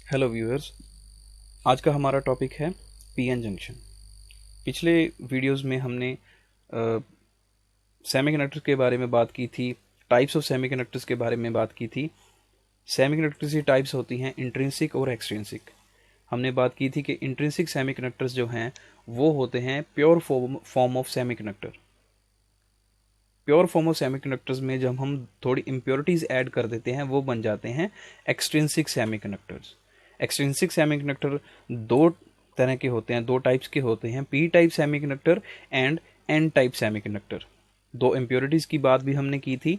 Hello viewers. आज का हमारा टॉपिक है पीएन जंक्शन। पिछले वीडियोस में हमने सेमीकंडक्टर के बारे में बात की थी, टाइप्स ऑफ सेमीकंडक्टर्स के बारे में बात की थी। सेमीकंडक्टर्स की टाइप्स होती हैं इंट्रिंसिक और एक्सट्रिंसिक। हमने बात की थी कि इंट्रिंसिक सेमीकंडक्टर्स जो हैं वो होते हैं pure form of semiconductor. Pure form of semiconductors में जब हम थोड़ी इम्प्योरिटीज ऐड कर देते हैं वो बन जाते हैं एक्सट्रिंसिक सेमीकंडक्टर्स। एक्सट्रिंसिक सेमीकंडक्टर दो तरह के होते हैं, दो टाइप्स के होते हैं, P type semiconductor and N type semiconductor. दो इम्प्योरिटीज की बात भी हमने की थी।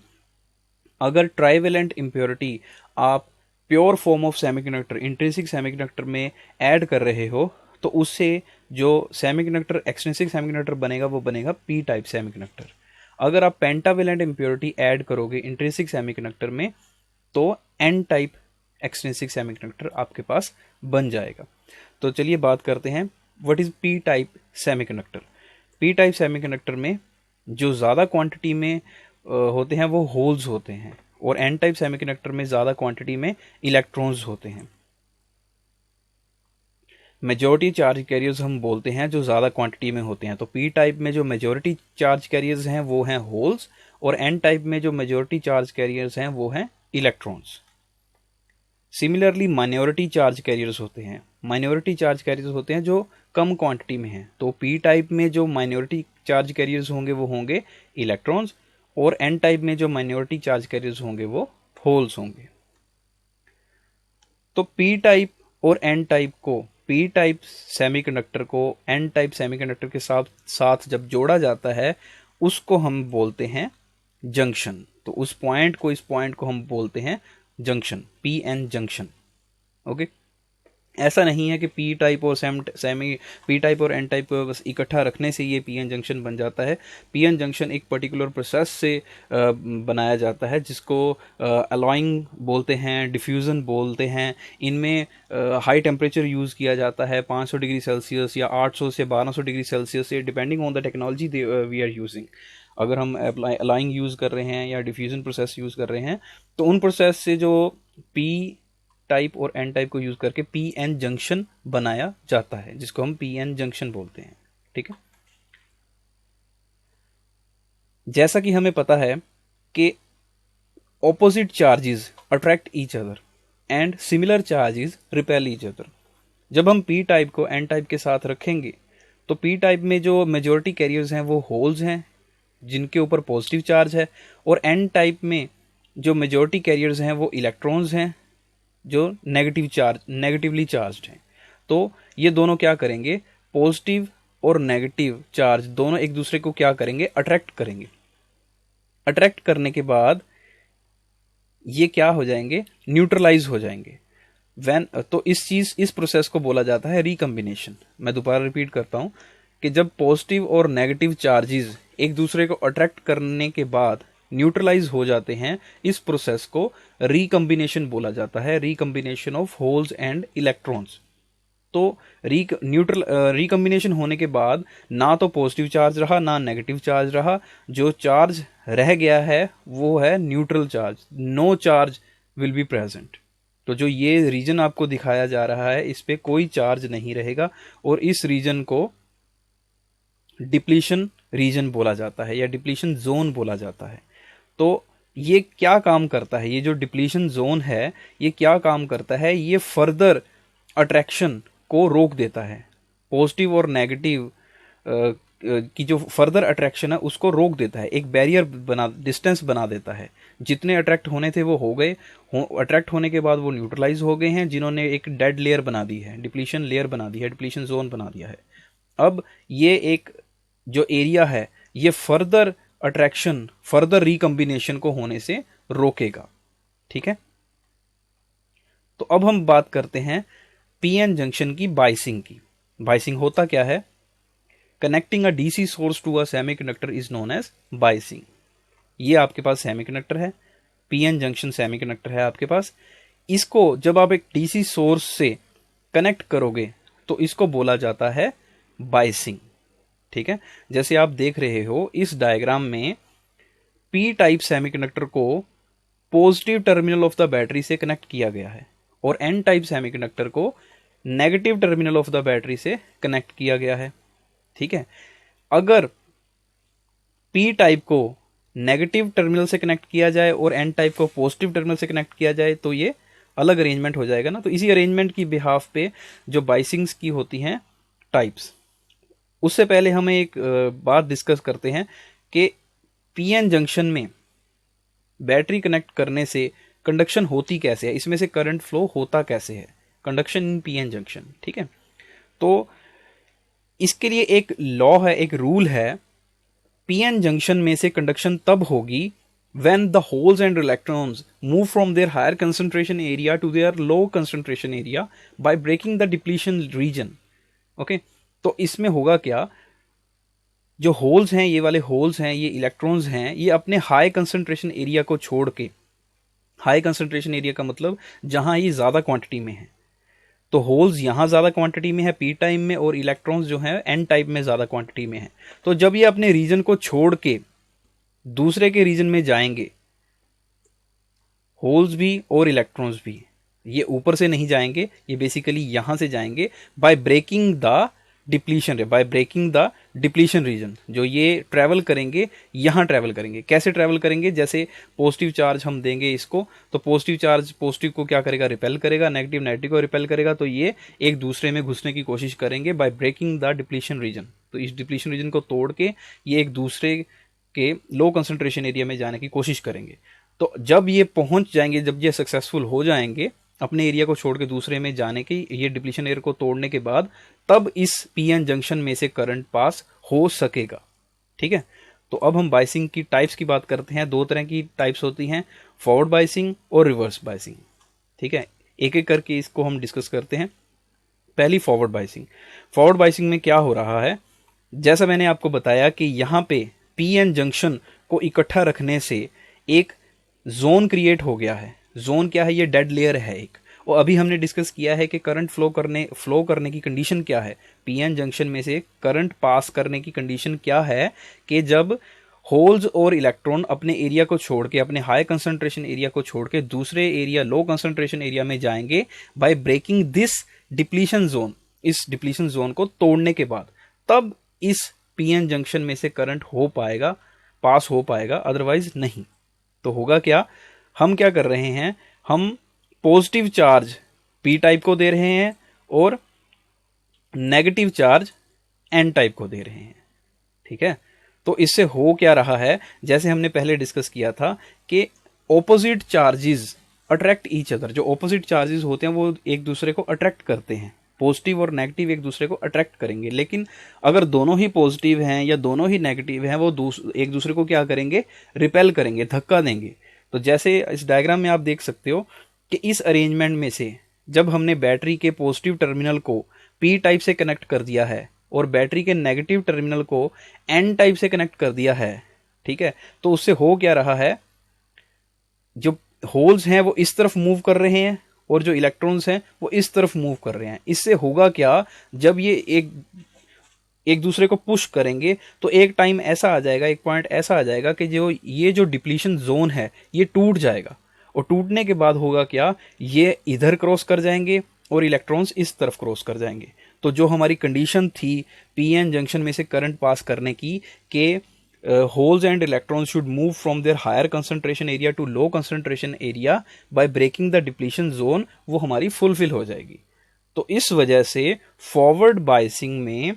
अगर ट्राइवेलेंट इम्प्योरिटी आप pure form of semiconductor intrinsic semiconductor में ऐड कर रहे हो तो उससे जो सेमीकंडक्टर एक्सट्रिंसिक सेमीकंडक्टर बनेगा वो बनेगा पी टाइप सेमीकंडक्टर। अगर आप पेंटावेलेंट इम्प्योरिटी ऐड करोगे इंट्रिंसिक सेमीकंडक्टर में तो एन टाइप एक्सट्रिंसिक सेमीकंडक्टर आपके पास बन जाएगा। तो चलिए बात करते हैं what is P type semiconductor. P type semiconductor में जो ज़्यादा क्वांटिटी में होते हैं वो होल्स होते हैं और एन टाइप सेमीकंडक्टर में ज़्यादा क्वांटिटी में इलेक्ट्रॉन्स होते हैं। मेजोरिटी चार्ज कैरियर्स हम बोलते हैं जो ज़्यादा क्वांटिटी में होते हैं। तो पी टाइप में जो मेजोरिटी चार्ज कैरियर्स हैं वो हैं होल्स और एन टाइप में जो मेजोरिटी चार्ज कैरियर्स हैं वो हैं electrons. Similarly minority charge carriers होते हैं। माइनॉरिटी चार्ज कैरियर्स होते हैं जो कम क्वांटिटी में हैं। तो पी टाइप में जो माइनॉरिटी चार्ज कैरियर्स होंगे वो होंगे इलेक्ट्रॉन्स और एन टाइप में जो माइनॉरिटी चार्ज कैरियर्स होंगे वो होल्स होंगे। तो पी टाइप और एन टाइप को, पी टाइप सेमीकंडक्टर को एन टाइप सेमीकंडक्टर के साथ साथ जब जोड़ा जाता है उसको हम बोलते हैं जंक्शन। तो उस पॉइंट को, इस पॉइंट को हम बोलते हैं junction, P N junction. Okay, ऐसा नहीं है कि पी टाइप और सेमी पी टाइप और एन टाइप को बस इकट्ठा रखने से ये पी एन जंक्शन बन जाता है। पी एन जंक्शन एक पर्टिकुलर प्रोसेस से बनाया जाता है जिसको अलॉइंग बोलते हैं, डिफ्यूज़न बोलते हैं। इनमें हाई टेम्परेचर यूज़ किया जाता है, 500 डिग्री सेल्सियस या 800 से 1200 डिग्री सेल्सियस से, depending on the technology we are using. अगर हम अलाइंग यूज़ कर रहे हैं या डिफ्यूज़न प्रोसेस यूज़ कर रहे हैं तो उन प्रोसेस से जो पी टाइप और एन टाइप को यूज करके पी एन जंक्शन बनाया जाता है जिसको हम पी एन जंक्शन बोलते हैं। ठीक है, जैसा कि हमें पता है कि opposite charges attract each other and similar charges repel each other. जब हम पी टाइप को एन टाइप के साथ रखेंगे तो पी टाइप में जो मेजोरिटी कैरियर्स हैं वो होल्स हैं जिनके ऊपर पॉजिटिव चार्ज है और एन टाइप में जो मेजोरिटी कैरियर्स हैं वो इलेक्ट्रॉन्स हैं जो नेगेटिवली चार्ज्ड हैं। तो ये दोनों क्या करेंगे, पॉजिटिव और नेगेटिव चार्ज दोनों एक दूसरे को क्या करेंगे, अट्रैक्ट करेंगे। अट्रैक्ट करने के बाद ये क्या हो जाएंगे, न्यूट्रलाइज हो जाएंगे। तो इस प्रोसेस को बोला जाता है रिकम्बिनेशन। मैं दोबारा रिपीट करता हूं कि जब पॉजिटिव और नेगेटिव चार्जेस एक दूसरे को अट्रैक्ट करने के बाद न्यूट्रलाइज हो जाते हैं, इस प्रोसेस को रिकम्बिनेशन बोला जाता है, recombination of holes and electrons. तो रिकम्बिनेशन होने के बाद ना तो पॉजिटिव चार्ज रहा ना नेगेटिव चार्ज रहा, जो चार्ज रह गया है वो है neutral charge, no charge will be present. तो जो ये रीजन आपको दिखाया जा रहा है इस पे कोई चार्ज नहीं रहेगा और इस रीजन को डिप्लीशन रीजन बोला जाता है या डिप्लीशन जोन बोला जाता है। तो ये क्या काम करता है, ये जो डिप्लीशन जोन है ये क्या काम करता है, ये फर्दर अट्रैक्शन को रोक देता है। पॉजिटिव और नेगेटिव की जो फर्दर अट्रैक्शन है उसको रोक देता है, एक बैरियर डिस्टेंस बना देता है। जितने अट्रैक्ट होने थे वो हो गए, अट्रैक्ट होने के बाद वो न्यूट्रलाइज हो गए हैं, जिन्होंने एक डेड लेयर बना दी है, डिप्लीशन लेयर बना दी है, डिप्लीशन जोन बना दिया है। अब ये एक जो एरिया है ये फर्दर अट्रैक्शन, फर्दर रिकम्बिनेशन को होने से रोकेगा। ठीक है, तो अब हम बात करते हैं पीएन जंक्शन की बाइसिंग की। बाइसिंग होता क्या है, connecting a DC source to a semiconductor is known as biasing. ये आपके पास सेमीकंडक्टर है, पीएन जंक्शन सेमीकंडक्टर है आपके पास। इसको जब आप एक डीसी सोर्स से कनेक्ट करोगे तो इसको बोला जाता है बाइसिंग। ठीक है, जैसे आप देख रहे हो इस डायग्राम में पी टाइप सेमीकंडक्टर को positive terminal of the battery से कनेक्ट किया गया है और एन टाइप सेमीकंडक्टर को negative terminal of the battery से कनेक्ट किया गया है। ठीक है, अगर पी टाइप को नेगेटिव टर्मिनल से कनेक्ट किया जाए और एन टाइप को पॉजिटिव टर्मिनल से कनेक्ट किया जाए तो ये अलग अरेंजमेंट हो जाएगा ना। तो इसी अरेंजमेंट की बिहाफ पे जो बाइसिंग्स की होती हैं टाइप्स, उससे पहले हमें एक बात डिस्कस करते हैं कि पीएन जंक्शन में बैटरी कनेक्ट करने से कंडक्शन होती कैसे है, इसमें से करंट फ्लो होता कैसे है, कंडक्शन इन पीएन जंक्शन। ठीक है, तो इसके लिए एक लॉ है, एक रूल है, पीएन जंक्शन में से कंडक्शन तब होगी when the holes and electrons move from their higher concentration area to their low concentration area by breaking the depletion region। Okay, तो इसमें होगा क्या, जो होल्स हैं, ये वाले होल्स हैं, ये इलेक्ट्रॉन्स हैं, ये अपने हाई कंसंट्रेशन एरिया को छोड़ के, हाई कंसंट्रेशन एरिया का मतलब जहां ये ज्यादा क्वांटिटी में है, तो होल्स यहां ज्यादा क्वांटिटी में है पी टाइप में और इलेक्ट्रॉन्स जो है एन टाइप में ज्यादा क्वांटिटी में है। तो जब ये अपने रीजन को छोड़ के दूसरे के रीजन में जाएंगे, होल्स भी और इलेक्ट्रॉन्स भी, ये ऊपर से नहीं जाएंगे, ये बेसिकली यहां से जाएंगे by breaking the depletion region. जो ये ट्रैवल करेंगे, यहां ट्रैवल करेंगे। कैसे ट्रैवल करेंगे, जैसे पॉजिटिव चार्ज हम देंगे इसको, तो पॉजिटिव चार्ज पॉजिटिव को क्या करेगा, रिपेल करेगा, नेगेटिव नेगेटिव को रिपेल करेगा, तो ये एक दूसरे में घुसने की कोशिश करेंगे by breaking the depletion region. तो इस डिप्लीशन रीजन को तोड़ के ये एक दूसरे के लो कंसंट्रेशन एरिया में जाने की कोशिश करेंगे। तो जब ये पहुंच जाएंगे, जब ये सक्सेसफुल हो जाएंगे अपने एरिया को छोड़ के दूसरे में जाने की, ये डिप्लीशन एरिया को तोड़ने के बाद, तब इस पीएन जंक्शन में से करंट पास हो सकेगा। ठीक है, तो अब हम बाइसिंग की टाइप्स की बात करते हैं। दो तरह की टाइप्स होती हैं, फॉरवर्ड बाइसिंग और रिवर्स बाइसिंग। ठीक है, एक एक करके इसको हम डिस्कस करते हैं। पहली फॉरवर्ड बाइसिंग। फॉरवर्ड बाइसिंग में क्या हो रहा है, जैसा मैंने आपको बताया कि यहां पे पीएन जंक्शन को इकट्ठा रखने से एक जोन क्रिएट हो गया है। जोन क्या है, ये डेड लेयर है एक। और अभी हमने डिस्कस किया है कि करंट फ्लो करने की कंडीशन क्या है, पीएन जंक्शन में से करंट पास करने की कंडीशन क्या है, कि जब होल्स और इलेक्ट्रॉन अपने एरिया को छोड़ के, अपने हाई कंसंट्रेशन एरिया को छोड़ के दूसरे एरिया, लो कंसंट्रेशन एरिया में जाएंगे by breaking this depletion zone. इस डिप्लीशन जोन को तोड़ने के बाद तब इस पीएन जंक्शन में से करंट हो पाएगा, पास हो पाएगा, अदरवाइज नहीं। तो होगा क्या, हम क्या कर रहे हैं, हम पॉजिटिव चार्ज पी टाइप को दे रहे हैं और नेगेटिव चार्ज एन टाइप को दे रहे हैं। ठीक है, तो इससे हो क्या रहा है, जैसे हमने पहले डिस्कस किया था कि opposite charges attract each other. जो ऑपोजिट चार्जेस होते हैं वो एक दूसरे को अट्रैक्ट करते हैं, पॉजिटिव और नेगेटिव एक दूसरे को अट्रैक्ट करेंगे। लेकिन अगर दोनों ही पॉजिटिव हैं या दोनों ही नेगेटिव हैं, वो एक दूसरे को क्या करेंगे, रिपेल करेंगे, धक्का देंगे। तो जैसे इस डायग्राम में आप देख सकते हो कि इस अरेंजमेंट में से जब हमने बैटरी के पॉजिटिव टर्मिनल को पी टाइप से कनेक्ट कर दिया है और बैटरी के नेगेटिव टर्मिनल को एन टाइप से कनेक्ट कर दिया है, ठीक है, तो उससे हो क्या रहा है, जो होल्स हैं वो इस तरफ मूव कर रहे हैं और जो इलेक्ट्रॉन्स हैं वो इस तरफ मूव कर रहे हैं। इससे होगा क्या, जब ये एक दूसरे को पुश करेंगे तो एक टाइम ऐसा आ जाएगा, एक पॉइंट ऐसा आ जाएगा कि ये जो डिप्लीशन जोन है ये टूट जाएगा। और टूटने के बाद होगा क्या, ये इधर क्रॉस कर जाएंगे और इलेक्ट्रॉन्स इस तरफ क्रॉस कर जाएंगे। तो जो हमारी कंडीशन थी पीएन जंक्शन में से करंट पास करने की, के holes and electrons should move from their higher concentration area to low concentration area by breaking the depletion zone, वो हमारी फुलफिल हो जाएगी। तो इस वजह से फॉरवर्ड बाइसिंग में,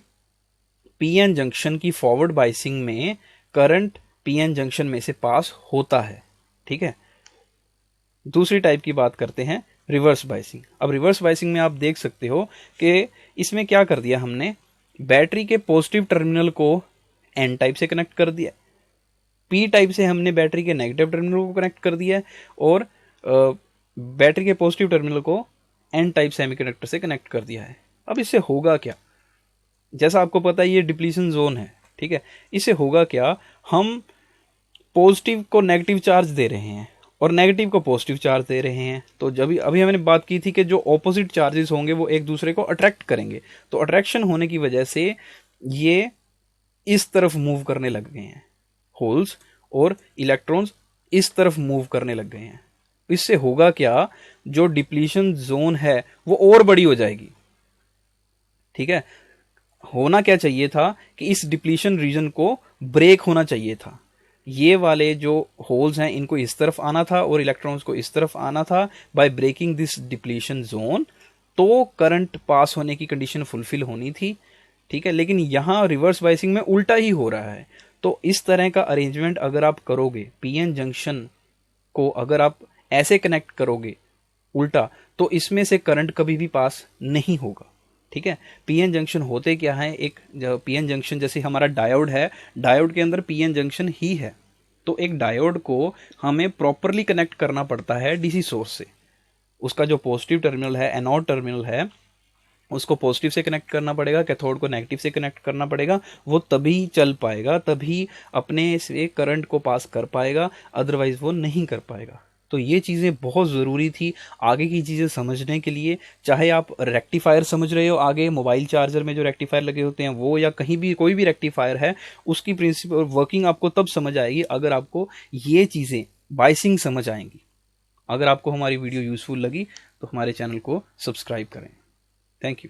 पीएन जंक्शन की फॉरवर्ड बाइसिंग में करंट पीएन जंक्शन में से पास होता है। ठीक है, दूसरी टाइप की बात करते हैं, रिवर्स बाइसिंग। अब रिवर्स बाइसिंग में आप देख सकते हो कि इसमें क्या कर दिया हमने, बैटरी के पॉजिटिव टर्मिनल को एन टाइप से कनेक्ट कर दिया, पी टाइप से हमने बैटरी के नेगेटिव टर्मिनल को कनेक्ट कर दिया और बैटरी के पॉजिटिव टर्मिनल को एन टाइप सेमीकंडक्टर से कनेक्ट कर दिया है। अब इससे होगा क्या, जैसा आपको पता है ये डिप्लीशन जोन है, ठीक है, इससे होगा क्या, हम पॉजिटिव को नेगेटिव चार्ज दे रहे हैं और नेगेटिव को पॉजिटिव चार्ज दे रहे हैं। तो जब अभी हमने बात की थी कि जो ऑपोजिट चार्जेस होंगे वो एक दूसरे को अट्रैक्ट करेंगे। तो अट्रैक्शन होने की वजह से ये इस तरफ मूव करने लग गए हैं, होल्स और इलेक्ट्रॉन्स इस तरफ मूव करने लग गए हैं। इससे होगा क्या, जो डिप्लीशन जोन है वो और बड़ी हो जाएगी। ठीक है, होना क्या चाहिए था कि इस डिप्लीशन रीजन को ब्रेक होना चाहिए था। ये वाले जो होल्स हैं इनको इस तरफ आना था और इलेक्ट्रॉन्स को इस तरफ आना था by breaking this depletion zone, तो करंट पास होने की कंडीशन फुलफिल होनी थी। ठीक है, लेकिन यहां रिवर्स बायसिंग में उल्टा ही हो रहा है। तो इस तरह का अरेंजमेंट अगर आप करोगे, पीएन जंक्शन को अगर आप ऐसे कनेक्ट करोगे उल्टा, तो इसमें से करंट कभी भी पास नहीं होगा। ठीक है, पीएन जंक्शन होते क्या है, एक पीएन जंक्शन जैसे हमारा डायोड है, डायोड के अंदर पीएन जंक्शन ही है। तो एक डायोड को हमें प्रॉपरली कनेक्ट करना पड़ता है डीसी सोर्स से। उसका जो पॉजिटिव टर्मिनल है, एनोड टर्मिनल है, उसको पॉजिटिव से कनेक्ट करना पड़ेगा, कैथोड को नेगेटिव से कनेक्ट करना पड़ेगा। वो तभी चल पाएगा, तभी अपने से करंट को पास कर पाएगा, अदरवाइज वो नहीं कर पाएगा। तो ये चीज़ें बहुत ज़रूरी थी आगे की चीज़ें समझने के लिए। चाहे आप रेक्टिफायर समझ रहे हो, आगे मोबाइल चार्जर में जो रेक्टिफायर लगे होते हैं वो, या कहीं भी कोई भी रेक्टिफायर है, उसकी प्रिंसिपल वर्किंग आपको तब समझ आएगी अगर आपको ये चीज़ें बाइसिंग समझ आएंगी। अगर आपको हमारी वीडियो यूजफुल लगी तो हमारे चैनल को सब्सक्राइब करें। Thank you.